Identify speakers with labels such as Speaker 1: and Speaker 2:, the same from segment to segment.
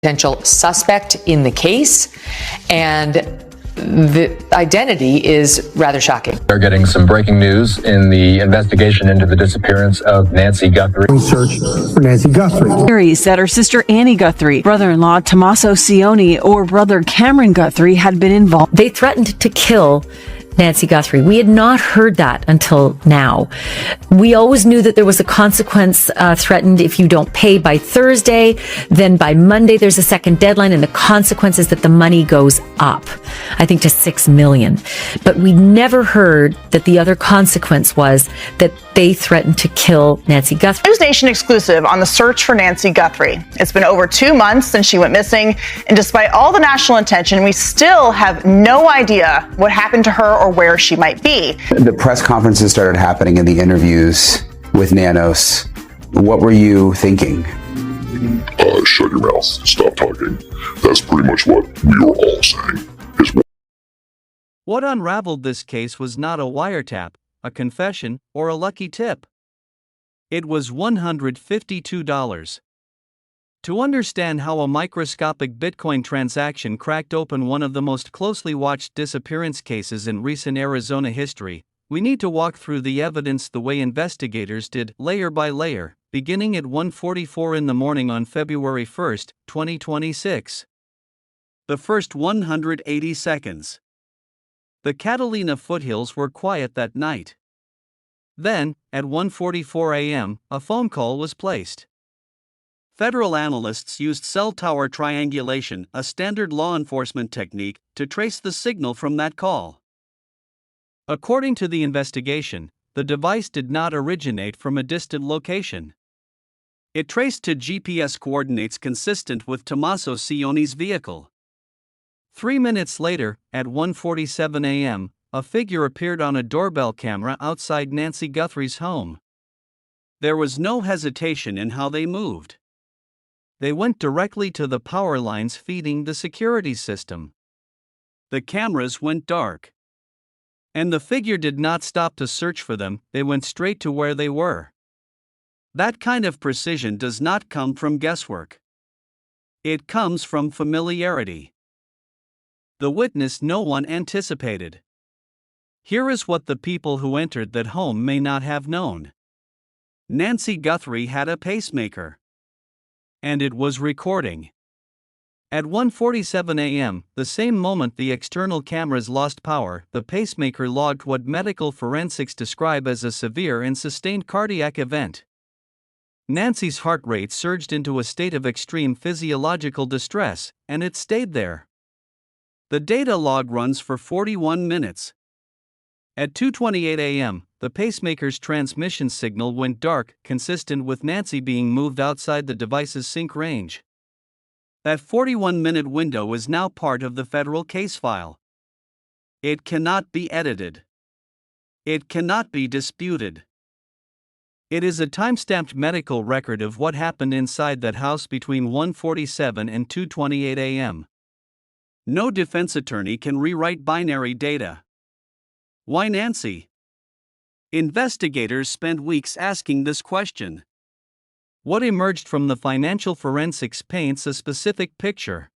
Speaker 1: potential suspect in the case, and the identity is rather shocking.
Speaker 2: They're getting some breaking news in the investigation into the disappearance of Nancy Guthrie.
Speaker 3: Search for Nancy Guthrie.
Speaker 4: Theories that her sister Annie Guthrie, brother-in-law Tomaso Cioni, or brother Cameron Guthrie had been involved.
Speaker 5: They threatened to kill Nancy Guthrie. We had not heard that until now. We always knew that there was a consequence threatened if you don't pay by Thursday. Then by Monday, there's a second deadline, and the consequence is that the money goes up, I think, to $6 million. But we never heard that the other consequence was that they threatened to kill Nancy Guthrie.
Speaker 6: News Nation exclusive on the search for Nancy Guthrie. It's been over 2 months since she went missing, and despite all the national attention, we still have no idea what happened to her or where she might be.
Speaker 7: The press conferences started happening and the interviews with Nanos. What were you thinking?
Speaker 8: Shut your mouth. Stop talking. That's pretty much what we were all saying.
Speaker 9: What unraveled this case was not a wiretap, a confession, or a lucky tip. It was $152. To understand how a microscopic Bitcoin transaction cracked open one of the most closely watched disappearance cases in recent Arizona history, we need to walk through the evidence the way investigators did, layer by layer, beginning at 1:44 in the morning on February 1, 2026. The first 180 seconds. The Catalina foothills were quiet that night. Then, at 1:44 a.m., a phone call was placed. Federal analysts used cell tower triangulation, a standard law enforcement technique, to trace the signal from that call. According to the investigation, the device did not originate from a distant location. It traced to GPS coordinates consistent with Tomaso Cioni's vehicle. 3 minutes later, at 1:47 a.m., a figure appeared on a doorbell camera outside Nancy Guthrie's home. There was no hesitation in how they moved. They went directly to the power lines feeding the security system. The cameras went dark. And the figure did not stop to search for them, they went straight to where they were. That kind of precision does not come from guesswork. It comes from familiarity. The witness no one anticipated. Here is what the people who entered that home may not have known. Nancy Guthrie had a pacemaker. And it was recording. At 1:47 a.m., the same moment the external cameras lost power, the pacemaker logged what medical forensics describe as a severe and sustained cardiac event. Nancy's heart rate surged into a state of extreme physiological distress, and it stayed there. The data log runs for 41 minutes. At 2:28 a.m., the pacemaker's transmission signal went dark, consistent with Nancy being moved outside the device's sync range. That 41-minute window is now part of the federal case file. It cannot be edited. It cannot be disputed. It is a time-stamped medical record of what happened inside that house between 1:47 and 2:28 a.m. No defense attorney can rewrite binary data. Why Nancy? Investigators spent weeks asking this question. What emerged from the financial forensics paints a specific picture.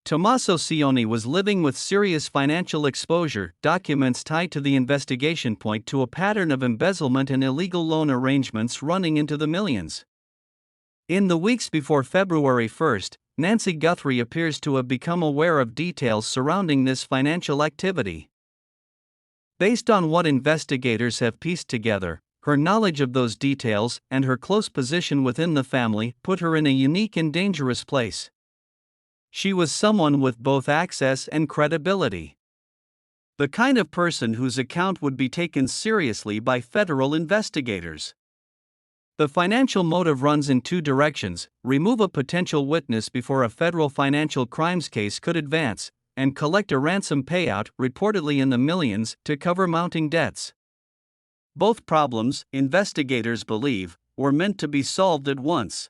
Speaker 9: Tomaso Cioni was living with serious financial exposure. Documents tied to the investigation point to a pattern of embezzlement and illegal loan arrangements running into the millions. In the weeks before February 1st, Nancy Guthrie appears to have become aware of details surrounding this financial activity. Based on what investigators have pieced together, her knowledge of those details and her close position within the family put her in a unique and dangerous place. She was someone with both access and credibility. The kind of person whose account would be taken seriously by federal investigators. The financial motive runs in two directions: remove a potential witness before a federal financial crimes case could advance, and collect a ransom payout, reportedly in the millions, to cover mounting debts. Both problems, investigators believe, were meant to be solved at once.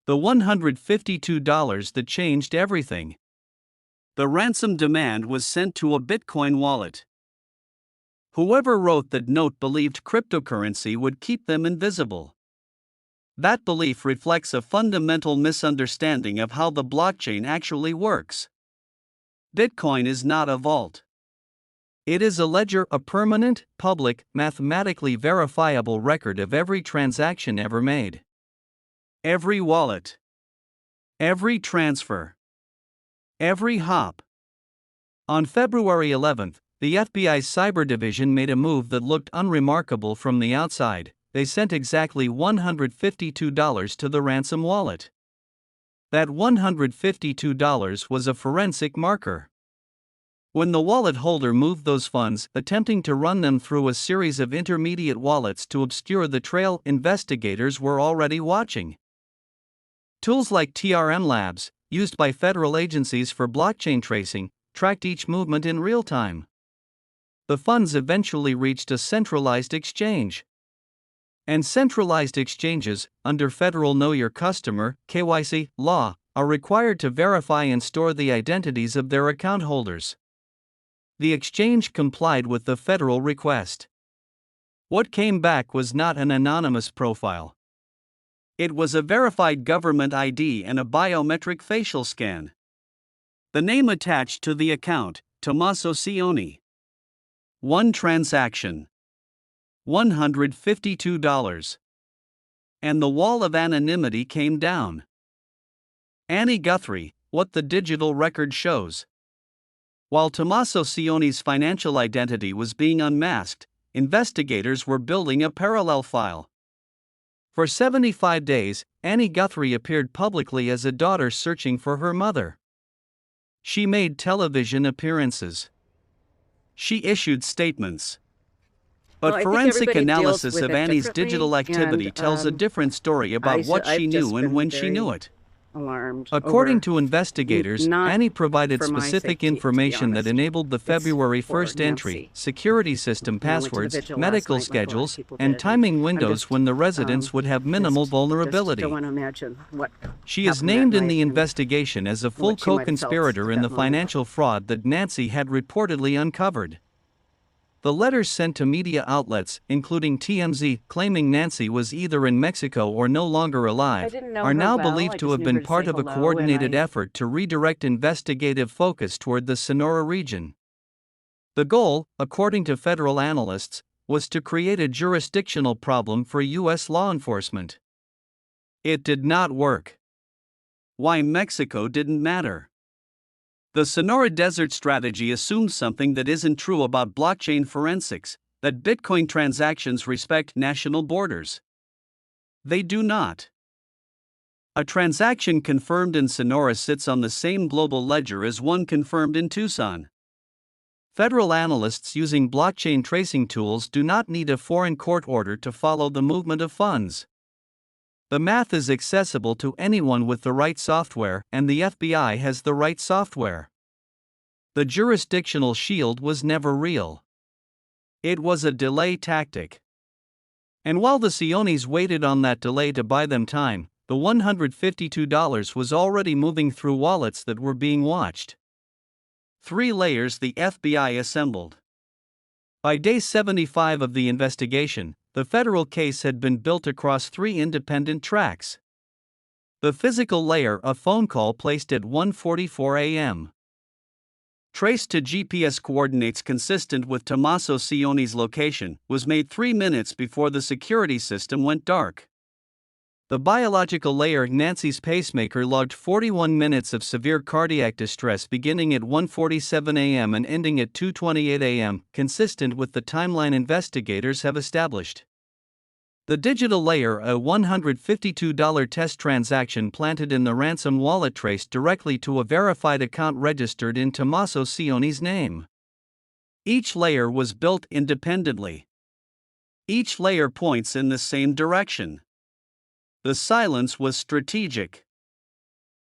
Speaker 9: The $152 that changed everything. The ransom demand was sent to a Bitcoin wallet. Whoever wrote that note believed cryptocurrency would keep them invisible. That belief reflects a fundamental misunderstanding of how the blockchain actually works. Bitcoin is not a vault. It is a ledger, a permanent, public, mathematically verifiable record of every transaction ever made. Every wallet. Every transfer. Every hop. On February 11th, the FBI's cyber division made a move that looked unremarkable from the outside. They sent exactly $152 to the ransom wallet. That $152 was a forensic marker. When the wallet holder moved those funds, attempting to run them through a series of intermediate wallets to obscure the trail, investigators were already watching. Tools like TRM Labs, used by federal agencies for blockchain tracing, tracked each movement in real time. The funds eventually reached a centralized exchange. And centralized exchanges, under federal Know Your Customer (KYC) law, are required to verify and store the identities of their account holders. The exchange complied with the federal request. What came back was not an anonymous profile. It was a verified government ID and a biometric facial scan. The name attached to the account, Tomaso Cioni. One transaction. $152. And the wall of anonymity came down. Annie Guthrie, what the digital record shows. While Tomaso Cioni's financial identity was being unmasked, investigators were building a parallel file. For 75 days, Annie Guthrie appeared publicly as a daughter searching for her mother. She made television appearances. She issued statements. But forensic analysis of Annie's digital activity tells a different story about what she knew and when she knew it. According to investigators, Annie provided specific information that enabled the February 1st entry, security system passwords, medical schedules, and timing windows when the residents would have minimal vulnerability. She is named in the investigation as a full co-conspirator in the financial fraud that Nancy had reportedly uncovered. The letters sent to media outlets, including TMZ, claiming Nancy was either in Mexico or no longer alive, are now believed to have been part of a coordinated effort to redirect investigative focus toward the Sonora region. The goal, according to federal analysts, was to create a jurisdictional problem for U.S. law enforcement. It did not work. Why Mexico didn't matter. The Sonora Desert strategy assumes something that isn't true about blockchain forensics, that Bitcoin transactions respect national borders. They do not. A transaction confirmed in Sonora sits on the same global ledger as one confirmed in Tucson. Federal analysts using blockchain tracing tools do not need a foreign court order to follow the movement of funds. The math is accessible to anyone with the right software, and the FBI has the right software. The jurisdictional shield was never real. It was a delay tactic. And while the Cionis waited on that delay to buy them time, the $152 was already moving through wallets that were being watched. 3 layers the FBI assembled. By day 75 of the investigation, the federal case had been built across 3 independent tracks. The physical layer, a phone call placed at 1:44 a.m. Traced to GPS coordinates consistent with Tomaso Cioni's location, was made 3 minutes before the security system went dark. The biological layer, Nancy's pacemaker, logged 41 minutes of severe cardiac distress beginning at 1:47 a.m. and ending at 2:28 a.m., consistent with the timeline investigators have established. The digital layer, a $152 test transaction planted in the ransom wallet, traced directly to a verified account registered in Tomaso Cioni's name. Each layer was built independently. Each layer points in the same direction. The silence was strategic.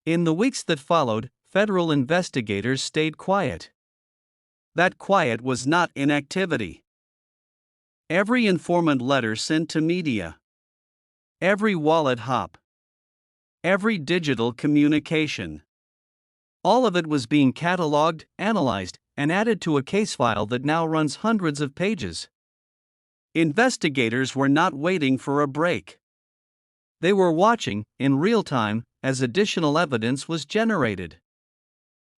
Speaker 9: In the weeks that followed, federal investigators stayed quiet. That quiet was not inactivity. Every informant letter sent to media. Every wallet hop. Every digital communication. All of it was being cataloged, analyzed, and added to a case file that now runs hundreds of pages. Investigators were not waiting for a break. They were watching, in real time, as additional evidence was generated.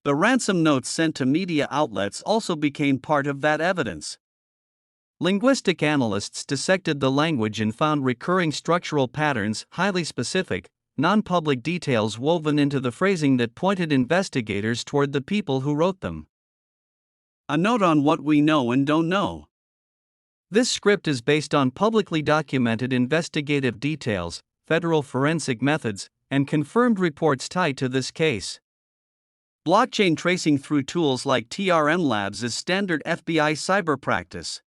Speaker 9: The ransom notes sent to media outlets also became part of that evidence. Linguistic analysts dissected the language and found recurring structural patterns, highly specific, non-public details woven into the phrasing that pointed investigators toward the people who wrote them. A note on what we know and don't know. This script is based on publicly documented investigative details, federal forensic methods, and confirmed reports tied to this case. Blockchain tracing through tools like TRM Labs is standard FBI cyber practice.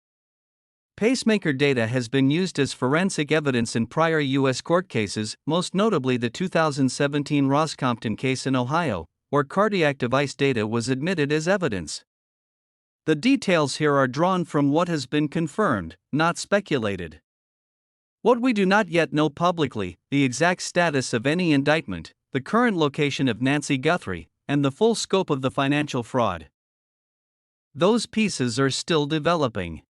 Speaker 9: Pacemaker data has been used as forensic evidence in prior U.S. court cases, most notably the 2017 Roscompton case in Ohio, where cardiac device data was admitted as evidence. The details here are drawn from what has been confirmed, not speculated. What we do not yet know publicly, the exact status of any indictment, the current location of Nancy Guthrie, and the full scope of the financial fraud. Those pieces are still developing.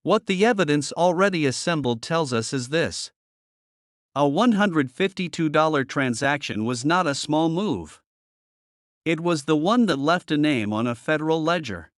Speaker 9: What the evidence already assembled tells us is this. A $152 transaction was not a small move. It was the one that left a name on a federal ledger.